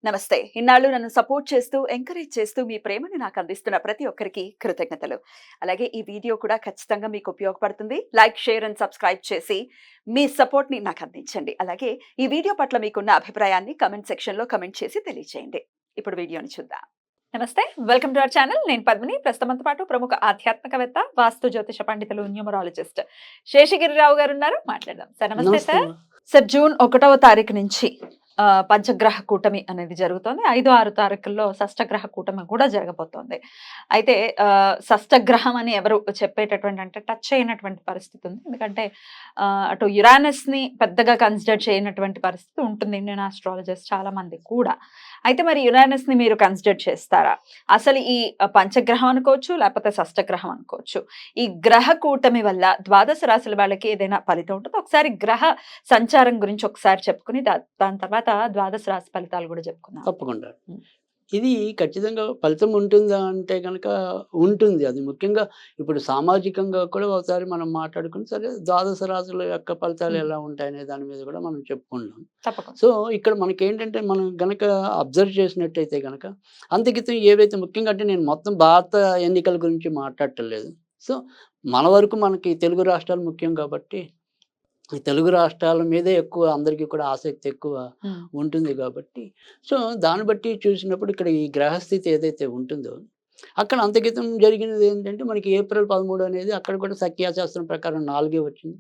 నమస్తే. ఇన్నాళ్ళు నన్ను సపోర్ట్ చేస్తూ, ఎంకరేజ్ చేస్తూ మీ ప్రేమని నాకు అందిస్తున్న ప్రతి ఒక్కరికి కృతజ్ఞతలు. అలాగే ఈ వీడియో కూడా ఖచ్చితంగా మీకు ఉపయోగపడుతుంది. లైక్, షేర్ అండ్ సబ్స్క్రైబ్ చేసి మీ సపోర్ట్‌ని నాకు అందించండి. అలాగే ఈ వీడియో పట్ల మీకున్న అభిప్రాయాన్ని కామెంట్ సెక్షన్‌లో కామెంట్ చేసి తెలియజేయండి. ఇప్పుడు వీడియోని చూద్దాం. నమస్తే. Welcome to our channel. నేను పద్మిని. ప్రస్తుతం మనతో పాటు ప్రముఖ ఆధ్యాత్మికవేత్త, వాస్తు జ్యోతిష పండితులు, న్యూమరాలజిస్ట్ శేషగిరిరావు గారు ఉన్నారు. మాట్లాడదాం. సార్ నమస్తే సార్. సార్ జూన్ 1వ తారీఖు నుంచి పంచగ్రహ కూటమి అనేది జరుగుతోంది. 5, 6 తారీఖుల్లో షష్టగ్రహ కూటమి కూడా జరగబోతోంది. అయితే షష్టగ్రహం అని ఎవరు చెప్పేటటువంటి అంటే టచ్ అయినటువంటి పరిస్థితి ఉంది. ఎందుకంటే అటు యురానస్‌ని పెద్దగా కన్సిడర్ చేయనటువంటి పరిస్థితి ఉంటుంది ఇండియన్ ఆస్ట్రాలజర్స్ చాలా మంది కూడా. అయితే మరి యురానస్‌ని మీరు కన్సిడర్ చేస్తారా? అసలు ఈ పంచగ్రహం అనుకోవచ్చు, లేకపోతే షష్టగ్రహం అనుకోవచ్చు. ఈ గ్రహ కూటమి వల్ల ద్వాదశ రాశుల వాళ్ళకి ఏదైనా ఫలితం ఉంటుందా? ఒకసారి గ్రహ సంచారం గురించి ఒకసారి చెప్పుకుని దాని తర్వాత ద్వాదశ రాశి ఫలితాలు కూడా చెప్పుకుందాం. తప్పకుండా. ఇది ఖచ్చితంగా ఫలితం ఉంటుందా అంటే గనక ఉంటుంది. అది ముఖ్యంగా ఇప్పుడు సామాజికంగా కూడా ఒకసారి మనం మాట్లాడుకుని సరే ద్వాదశ రాశుల యొక్క ఫలితాలు ఎలా ఉంటాయనే దాని మీద కూడా మనం చెప్పుకుందాం. తప్పకుండా. సో, ఇక్కడ మనకేంటంటే మనం గనక అబ్జర్వ్ చేసినట్టయితే గనక అంతకితం ఏవైతే ముఖ్యంగా అంటే నేను మొత్తం భారత ఎన్నికల గురించి మాట్లాడటం లేదు. సో, మన వరకు మనకి తెలుగు రాష్ట్రాలు ముఖ్యం కాబట్టి ఈ తెలుగు రాష్ట్రాల మీదే ఎక్కువ అందరికీ కూడా ఆసక్తి ఎక్కువ ఉంటుంది కాబట్టి సో దాన్ని బట్టి చూసినప్పుడు ఇక్కడ ఈ గ్రహస్థితి ఏదైతే ఉంటుందో అక్కడ అంతకితం జరిగినది ఏంటంటే మనకి ఏప్రిల్ 13 అనేది అక్కడ కూడా సంఖ్యాశాస్త్రం ప్రకారం 4 వచ్చింది.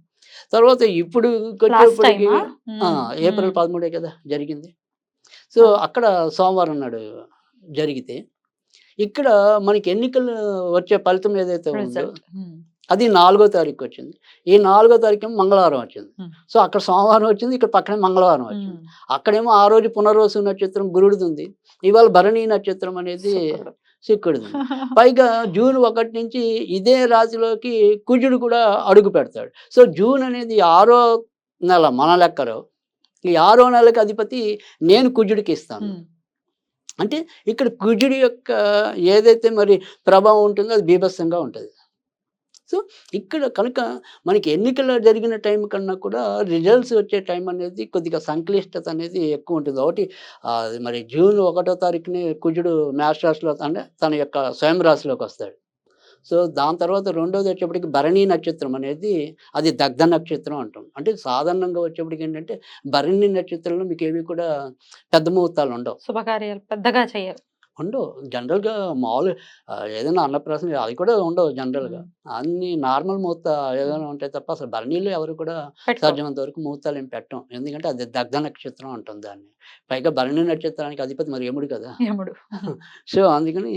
తర్వాత ఇప్పుడు వచ్చేప్పటికి ఏప్రిల్ 13 కదా జరిగింది. సో అక్కడ సోమవారం నాడు జరిగితే ఇక్కడ మనకి ఎన్నికలు వచ్చే ఫలితం ఏదైతే ఉందో అది 4వ తారీఖు వచ్చింది. ఈ 4వ తారీఖు మంగళవారం వచ్చింది. సో అక్కడ సోమవారం వచ్చింది, ఇక్కడ పక్కనే మంగళవారం వచ్చింది. అక్కడేమో ఆ రోజు పునర్వసు నక్షత్రం గురుడిది ఉంది, ఇవాళ భరణి నక్షత్రం అనేది శుక్రుడిది. పైగా జూన్ 1 నుంచి ఇదే రాశిలోకి కుజుడు కూడా అడుగు పెడతాడు. సో జూన్ అనేది 6వ నెల మన లెక్కలో. ఈ 6వ నెలకి అధిపతి నేను కుజుడికి ఇస్తాను. అంటే ఇక్కడ కుజుడి యొక్క ఏదైతే మరి ప్రభావం ఉంటుందో అది బీభత్సంగా ఉంటుంది. సో ఇక్కడ కనుక మనకి ఎన్నికలు జరిగిన టైం కన్నా కూడా రిజల్ట్స్ వచ్చే టైం అనేది కొద్దిగా సంక్లిష్టత అనేది ఎక్కువ ఉంటుంది. ఒకటి మరి జూన్ 1వ తారీఖుని కుజుడు మేష రాశిలో అంటే తన యొక్క స్వయం రాశిలోకి వస్తాడు. సో దాని తర్వాత రెండోది వచ్చేప్పటికి భరణి నక్షత్రం అనేది అది దగ్ధ నక్షత్రం అంటాం. అంటే సాధారణంగా వచ్చేప్పటికి ఏంటంటే భరణి నక్షత్రంలో మీకు ఏవి కూడా పెద్ద ముహూర్తాలు ఉండవు, శుభకార్యాలు పెద్దగా చేయరు, ఉండవు. జనరల్‌గా మామూలు ఏదైనా అన్నప్రాసన అది కూడా ఉండవు జనరల్‌గా. అన్నీ నార్మల్ ముహూర్త ఏదైనా ఉంటాయి తప్ప అసలు భరణిలో ఎవరు కూడా సాధ్యమైనంత వరకు ముహూర్తాలు ఏం పెట్టం. ఎందుకంటే అది దగ్ధ నక్షత్రం అంటాం దాన్ని. పైగా భరణి నక్షత్రానికి అధిపతి మరి యముడు కదా! యముడు. సో అందుకని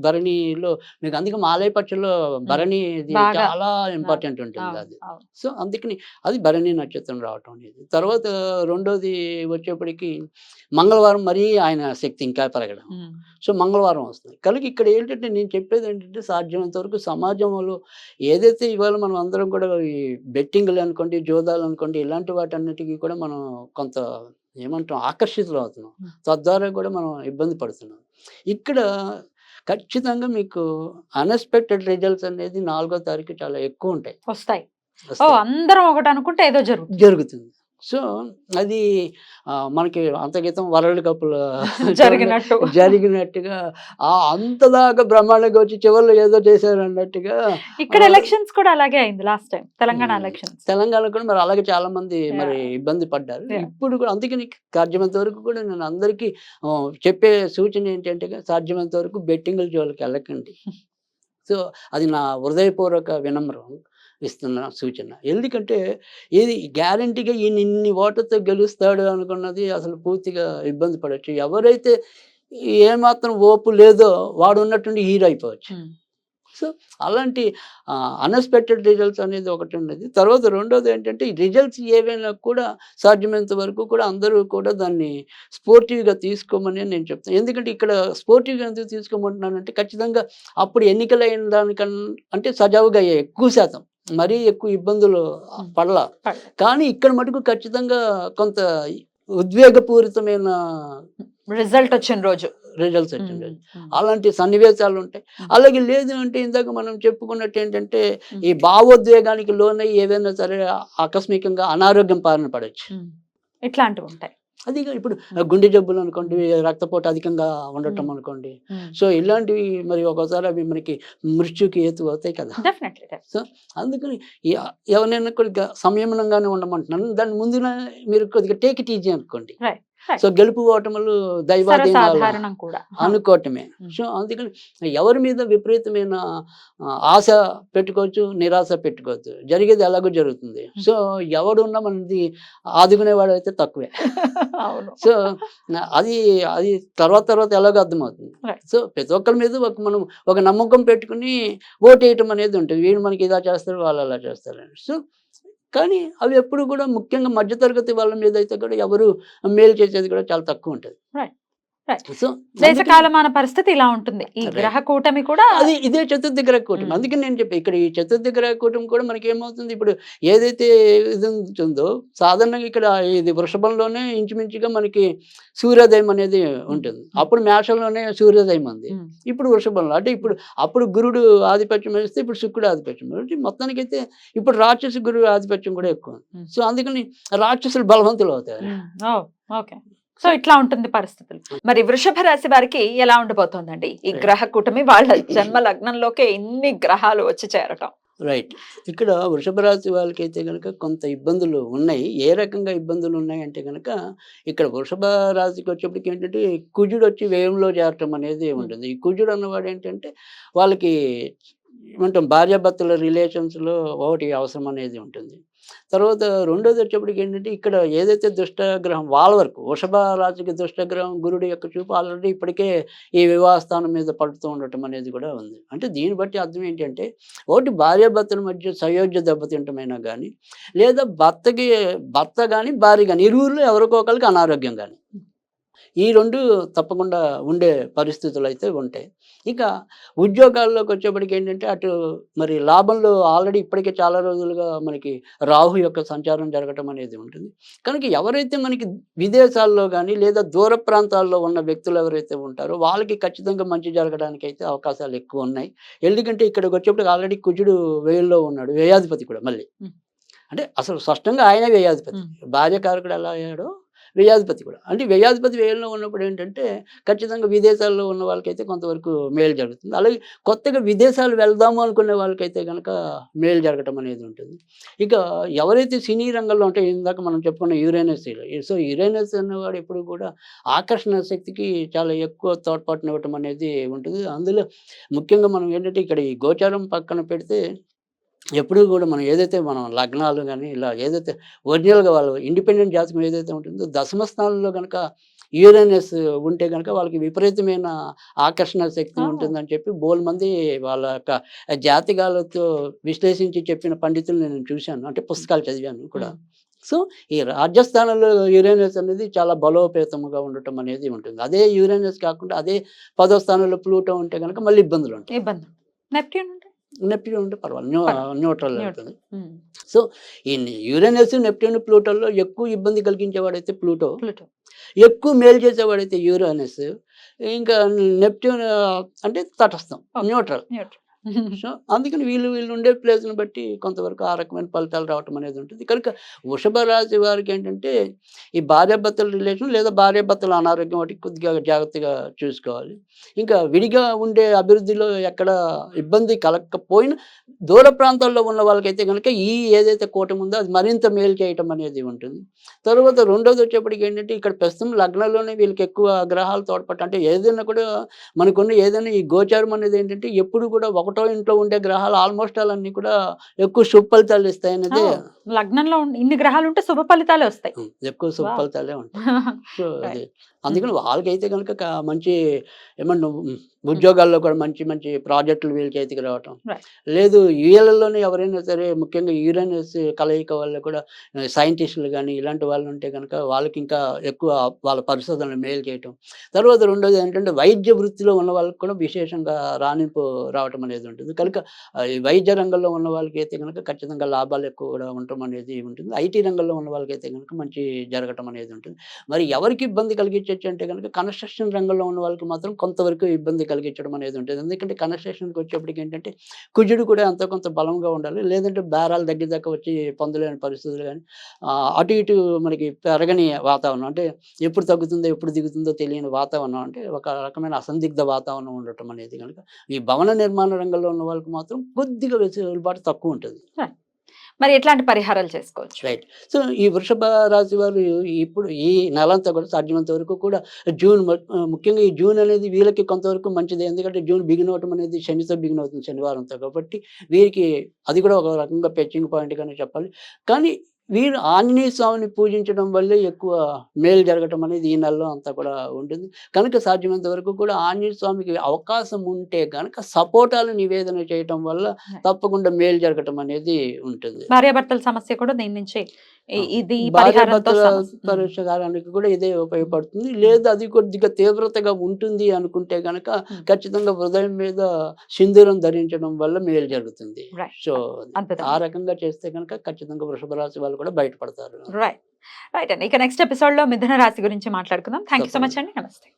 భరణిలో మీకు అందుకే మాలయ పక్షుల్లో భరణిది చాలా ఇంపార్టెంట్ ఉంటుంది అది. సో అందుకని అది భరణి నక్షత్రం రావటం అనేది. తర్వాత రెండోది వచ్చేప్పటికి మంగళవారం మరీ ఆయన శక్తి ఇంకా పెరగడం. సో మంగళవారం వస్తుంది. కనుక ఇక్కడ ఏంటంటే నేను చెప్పేది ఏంటంటే సాధ్యమైనంత వరకు సమాజంలో ఏదైతే ఇవాళ మనం అందరం కూడా ఈ బెట్టింగ్లు అనుకోండి, జోదాలు అనుకోండి, ఇలాంటి వాటన్నిటికీ కూడా మనం కొంత ఏమంటాం ఆకర్షితులు అవుతున్నాం. తద్వారా కూడా మనం ఇబ్బంది పడుతున్నాం. ఇక్కడ ఖచ్చితంగా మీకు అన్ఎక్స్‌పెక్టెడ్ రిజల్ట్స్ అనేది 4వ తారీఖు చాలా ఎక్కువ ఉంటాయి, వస్తాయి. అందరం ఒకటి అనుకుంటే ఏదో జరుగుతుంది. సో అది మనకి అంతక్రితం వరల్డ్ కప్‌లో జరిగినట్టుగా అంతదాకా బ్రహ్మాండంగా వచ్చి చివరిలో ఏదో చేశారు అన్నట్టుగా ఇక్కడ ఎలక్షన్స్ కూడా అలాగే అయింది last time Telangana elections. Telangana కూడా మరి అలాగే చాలా మంది మరి ఇబ్బంది పడ్డారు. ఇప్పుడు కూడా అందుకని సాధ్యమైనంత వరకు కూడా నేను అందరికీ చెప్పే సూచన ఏంటంటే సాధ్యమైనంత వరకు బెట్టింగ్ల జోలికి వెళ్ళకండి. సో అది నా హృదయపూర్వక వినమ్రం ఇస్తున్న సూచన. ఎందుకంటే ఇది గ్యారంటీగా ఈయన ఇన్ని ఓట్లతో గెలుస్తాడు అనుకున్నది అసలు పూర్తిగా ఇబ్బంది పడవచ్చు. ఎవరైతే ఏమాత్రం ఓపు లేదో వాడు ఉన్నట్టుండి హీరో అయిపోవచ్చు. సో అలాంటి అన్ఎక్స్‌పెక్టెడ్ రిజల్ట్స్ అనేది ఒకటి ఉన్నది. తర్వాత రెండోది ఏంటంటే ఈ రిజల్ట్స్ ఏవైనా కూడా సాధ్యమైనంత వరకు కూడా అందరూ కూడా దాన్ని స్పోర్టివ్‌గా తీసుకోమని నేను చెప్తాను. ఎందుకంటే ఇక్కడ స్పోర్టివ్‌గా ఎందుకు తీసుకోమంటున్నానంటే ఖచ్చితంగా అప్పుడు ఎన్నికలైన దానికన్నా అంటే సజావుగా అయ్యాయి ఎక్కువ శాతం. మరీ ఎక్కువ ఇబ్బందులు పడలా. కానీ ఇక్కడ మటుకు ఖచ్చితంగా కొంత ఉద్వేగపూరితమైన రిజల్ట్స్ వచ్చిన రోజు అలాంటి సన్నివేశాలు ఉంటాయి. అలాగే లేదు అంటే ఇందాక మనం చెప్పుకున్నట్టు ఏంటంటే ఈ భావోద్వేగానికి లోనై ఏదైనా సరే ఆకస్మికంగా అనారోగ్యం బారిన పడవచ్చు. ఇట్లాంటివి ఉంటాయి. అది ఇప్పుడు గుండె జబ్బులు అనుకోండి, రక్తపోటు అధికంగా ఉండటం అనుకోండి. సో ఇలాంటివి మరి ఒక్కోసారి అవి మనకి మృత్యుకి హేతు అవుతాయి కదా. డెఫినెట్లీ. సో అందుకని ఎవరైనా కొద్దిగా సంయమనంగానే ఉండమంటున్నాను. దాని ముందున మీరు కొద్దిగా టేక్ ఇట్ ఈజీ అనుకోండి. రైట్. సో గెలుపు ఓటములు దైవాధీనాలు సర్వసాధారణం కూడా. అనుకోవటమే. సో అందుకని ఎవరి మీద విపరీతమైన ఆశ పెట్టుకోవచ్చు, నిరాశ పెట్టుకోవచ్చు. జరిగేది ఎలాగో జరుగుతుంది. సో ఎవడున్నా మనది ఆదుకునేవాడు అయితే తక్కువే. అవును. సో అది అది తర్వాత తర్వాత ఎలాగో అర్థమవుతుంది. Right. సో ప్రతి ఒక్కరి మీద మనం ఒక నమ్మకం పెట్టుకుని ఓటేయటం అనేది ఉంటుంది. వీళ్ళు మనకి ఇలా చేస్తారు, వాళ్ళు అలా చేస్తారని. సో కానీ అవి ఎప్పుడు కూడా ముఖ్యంగా మధ్యతరగతి వాళ్ళ మీద అయితే కూడా ఎవరు మేలు చేసేది కూడా చాలా తక్కువ ఉంటుంది. రైట్. రైట్. సో దేశ కాలమాన పరిస్థితి ఇలా ఉంటుంది. ఈ Right. గ్రహ కూటమి కూడా అది ఇదే చతుర్థ గ్రహ కూటమి. అందుకని నేను చెప్పి ఇక్కడ ఈ చతుర్థ గ్రహ కూటమి కూడా మనకి ఏమవుతుంది, ఇప్పుడు ఏదైతే ఇది ఉంటుందో సాధారణంగా ఇక్కడ ఇది వృషభంలోనే ఇంచుమించుగా మనకి సూర్యోదయం అనేది ఉంటుంది. అప్పుడు మేషంలోనే సూర్యోదయం ఉంది. ఇప్పుడు వృషభంలో అంటే ఇప్పుడు అప్పుడు గురుడు ఆధిపత్యం వహిస్తే ఇప్పుడు శుక్రుడు ఆధిపత్యం అంటే మొత్తానికైతే ఇప్పుడు రాక్షస గురువు ఆధిపత్యం కూడా ఎక్కువ. సో అందుకని రాక్షసులు బలవంతులు అవుతారు. ఓకే. సో ఇట్లా ఉంటుంది పరిస్థితులు. మరి వృషభ రాశి వారికి ఎలా ఉండబోతోందండి ఈ గ్రహ కూటమి? వాళ్ళ జన్మ లగ్నంలోకే ఎన్ని గ్రహాలు వచ్చి చేరటం? రైట్. ఇక్కడ వృషభ రాశి వాళ్ళకైతే కనుక కొంత ఇబ్బందులు ఉన్నాయి. ఏ రకంగా ఇబ్బందులు ఉన్నాయంటే కనుక ఇక్కడ వృషభ రాశికి వచ్చేప్పటికి ఏంటంటే కుజుడు వచ్చి వ్యయంలో చేరటం అనేది ఉంటుంది. ఈ కుజుడు అన్నవాడు ఏంటంటే వాళ్ళకి ఏమంటాం భార్యాభర్తల రిలేషన్స్లో ఒకటి అవసరం అనేది ఉంటుంది. తర్వాత రెండోది వచ్చేప్పటికి ఏంటంటే ఇక్కడ ఏదైతే దుష్టగ్రహం వాళ్ళ వరకు వృషభ రాశికి దుష్టగ్రహం గురుడు యొక్క చూపు ఆల్రెడీ ఇప్పటికే ఈ వివాహ స్థానం మీద పడుతూ ఉండటం అనేది కూడా ఉంది. అంటే దీన్ని బట్టి అర్థం ఏంటంటే ఒకటి భార్యాభర్తల మధ్య సయోధ్య దెబ్బతింటమైనా కానీ, లేదా భర్త కానీ భార్య కానీ ఇరువురిలో ఎవరికో ఒకరికి అనారోగ్యం కానీ, ఈ రెండు తప్పకుండా ఉండే పరిస్థితులు అయితే ఉంటాయి. ఇక ఉద్యోగాల్లోకి వచ్చేప్పటికి ఏంటంటే అటు మరి లాభంలో ఆల్రెడీ ఇప్పటికే చాలా రోజులుగా మనకి రాహు యొక్క సంచారం జరగటం అనేది ఉంటుంది. కనుక ఎవరైతే మనకి విదేశాల్లో కానీ లేదా దూర ప్రాంతాల్లో ఉన్న వ్యక్తులు ఎవరైతే ఉంటారో వాళ్ళకి ఖచ్చితంగా మంచి జరగడానికి అయితే అవకాశాలు ఎక్కువ ఉన్నాయి. ఎందుకంటే ఇక్కడికి వచ్చేప్పటికి ఆల్రెడీ కుజుడు వ్యయంలో ఉన్నాడు, వ్యయాధిపతి కూడా మళ్ళీ. అంటే అసలు స్పష్టంగా ఆయనే వ్యయాధిపతి. భార్యకారకుడు ఎలా అయ్యాడో వ్యయాధిపతి కూడా. అంటే వ్యయాధిపతి వ్యయంలో ఉన్నప్పుడు ఏంటంటే ఖచ్చితంగా విదేశాల్లో ఉన్న వాళ్ళకైతే కొంతవరకు మేలు జరుగుతుంది. అలాగే కొత్తగా విదేశాలు వెళ్దాము అనుకునే వాళ్ళకైతే కనుక మేలు జరగటం అనేది ఉంటుంది. ఇక ఎవరైతే సినీ రంగంలో ఉంటే ఇందాక మనం చెప్పుకున్న యురేనస్, సో యురేనస్ అనేవాడు ఎప్పుడు కూడా ఆకర్షణ శక్తికి చాలా ఎక్కువ తోడ్పాటునివ్వటం అనేది ఉంటుంది. అందులో ముఖ్యంగా మనం ఏంటంటే ఇక్కడ ఈ గోచారం పక్కన పెడితే ఎప్పుడూ కూడా మనం ఏదైతే మనం లగ్నాలు కానీ ఇలా ఏదైతే ఒరిజినల్గా వాళ్ళు ఇండిపెండెంట్ జాతకం ఏదైతే ఉంటుందో దశమ స్థానంలో కనుక యురేనస్ ఉంటే కనుక వాళ్ళకి విపరీతమైన ఆకర్షణ శక్తి ఉంటుందని చెప్పి బోల్ మంది వాళ్ళ యొక్క జాతకాలతో విశ్లేషించి చెప్పిన పండితులు నేను చూశాను, అంటే పుస్తకాలు చదివాను కూడా. సో ఈ రాజస్థానంలో యురేనస్ అనేది చాలా బలోపేతముగా ఉండటం అనేది ఉంటుంది. అదే యురేనస్ కాకుండా అదే 10వ స్థానంలో ప్లూటో ఉంటే కనుక మళ్ళీ ఇబ్బందులు ఉంటాయి. నెప్ట్యూన్ ఉంటే పర్వాలేదు, న్యూట్రల్ అవుతుంది. సో ఈ యురేనస్, నెప్ట్యూన్, ప్లూటోలో ఎక్కువ ఇబ్బంది కలిగించేవాడైతే ప్లూటో, ఎక్కువ మేలు చేసేవాడైతే యురేనస్, ఇంకా నెప్ట్యూన్ అంటే తటస్థం, న్యూట్రల్. సో అందుకని వీళ్ళు ఉండే ప్లేస్ని బట్టి కొంతవరకు ఆ రకమైన ఫలితాలు రావటం అనేది ఉంటుంది. కనుక వృషభ రాశి వారికి ఏంటంటే ఈ భార్యాభర్తల రిలేషన్ లేదా భార్యాభర్తల అనారోగ్యం వాటికి కొద్దిగా జాగ్రత్తగా చూసుకోవాలి. ఇంకా విడిగా ఉండే అభివృద్ధిలో ఎక్కడ ఇబ్బంది కలగకపోయినా దూర ప్రాంతాల్లో ఉన్న వాళ్ళకైతే కనుక ఈ ఏదైతే కూటమి ఉందో అది మరింత మేలు చేయటం అనేది ఉంటుంది. తర్వాత రెండోది వచ్చేప్పటికి ఏంటంటే ఇక్కడ ప్రస్తుతం లగ్నంలోనే వీళ్ళకి ఎక్కువ గ్రహాలు తోడ్పట్టు. అంటే ఏదైనా కూడా మనకున్న ఏదైనా ఈ గోచారం అనేది ఏంటంటే ఎప్పుడు కూడా ఒకటో ఇంట్లో ఉండే గ్రహాలు ఆల్మోస్ట్ అన్నీ కూడా ఎక్కువ శుభ ఫలితాలు ఇస్తాయి అనేది. లగ్నంలో ఇన్ని గ్రహాలు ఉంటే శుభ ఫలితాలు వస్తాయి, ఎక్కువ శుభ ఫలితాలే ఉంటాయి. సో అది అందుకని వాళ్ళకైతే కనుక మంచి ఏమన్నా ఉద్యోగాల్లో కూడా మంచి మంచి ప్రాజెక్టులు వీళ్ళ చేతికి రావటం లేదు. యూఏలలోనే ఎవరైనా సరే ముఖ్యంగా యురేనస్ కలయిక వల్ల కూడా సైంటిస్టులు కానీ ఇలాంటి వాళ్ళు ఉంటే కనుక వాళ్ళకి ఇంకా ఎక్కువ వాళ్ళ పరిశోధనలు మేలు చేయటం. తర్వాత రెండోది ఏంటంటే వైద్య వృత్తిలో ఉన్న వాళ్ళకి కూడా విశేషంగా రాణింపు రావటం అనేది ఉంటుంది. కనుక ఈ వైద్య రంగంలో ఉన్న వాళ్ళకి అయితే కనుక ఖచ్చితంగా లాభాలు ఎక్కువ కూడా ఉండటం ఉండటం అనేది ఉంటుంది. ఐటీ రంగంలో ఉన్న వాళ్ళకైతే గనుక మంచి జరగటం అనేది ఉంటుంది. మరి ఎవరికి ఇబ్బంది కలిగించొచ్చు అంటే గనుక కన్‌స్ట్రక్షన్ రంగంలో ఉన్న వాళ్ళకి మాత్రం కొంతవరకు ఇబ్బంది కలిగించడం అనేది ఉంటుంది. ఎందుకంటే కన్‌స్ట్రక్షన్‌కి వచ్చేప్పటికి ఏంటంటే కుజుడు కూడా ఎంతో కొంత బలంగా ఉండాలి. లేదంటే బేరాలు దగ్గర దాకా వచ్చి పొందలేని పరిస్థితులు గానీ, అటు ఇటు మనకి పెరగని వాతావరణం అంటే ఎప్పుడు తగ్గుతుందో, ఎప్పుడు దిగుతుందో తెలియని వాతావరణం అంటే ఒక రకమైన అసందిగ్ధ వాతావరణం ఉండటం అనేది గనుక ఈ భవన నిర్మాణ రంగంలో ఉన్న వాళ్ళకి మాత్రం కొద్దిగా వెసులుబాటు తక్కువుంటది. మరి ఎట్లాంటి పరిహారాలు చేసుకోవచ్చు? రైట్. సో, ఈ వృషభ రాశి వారు ఇప్పుడు ఈ నెలంతా కూడా సాధ్యమైనంత వరకు కూడా ముఖ్యంగా ఈ జూన్ అనేది వీళ్ళకి కొంతవరకు మంచిదే. ఎందుకంటే జూన్ బిగిన్ అవ్వటం అనేది శనితో బిగిన్ అవుతుంది శనివారంతో. కాబట్టి వీరికి అది కూడా ఒక రకంగా ఫెచ్చింగ్ పాయింట్‌గానే చెప్పాలి. కానీ వీరు ఆంజనేయ స్వామిని పూజించడం వల్లే ఎక్కువ మేలు జరగటం అనేది ఈ నెలలో అంతా కూడా ఉంటుంది. కనుక సాధ్యమైనంత వరకు కూడా ఆంజనేయ స్వామికి అవకాశం ఉంటే గనక సపోటాలు నివేదన చేయటం వల్ల తప్పకుండా మేలు జరగటం అనేది ఉంటుంది. భార్యాభర్తల సమస్య కూడా దీని నుంచి ఇది పరిహారంతో భార్యాభర్తల సమస్య. పరిష్కారానికి కూడా ఇదే ఉపయోగపడుతుంది. లేదు అది కొద్దిగా తీవ్రతగా ఉంటుంది అనుకుంటే గనక ఖచ్చితంగా హృదయం మీద సింధూరం ధరించడం వల్ల మేలు జరుగుతుంది. రైట్. సో, అద్భుతం. ఆ రకంగా చేస్తే గనక ఖచ్చితంగా వృషభ రాశి వాళ్ళు కూడా బయటపడతారు. రైట్. రైట్ అండి. ఇక నెక్స్ట్ ఎపిసోడ్‌లో మిథున రాశి గురించి మాట్లాడుకుందాం. థాంక్ యూ సో మచ్ అండి. నమస్తే.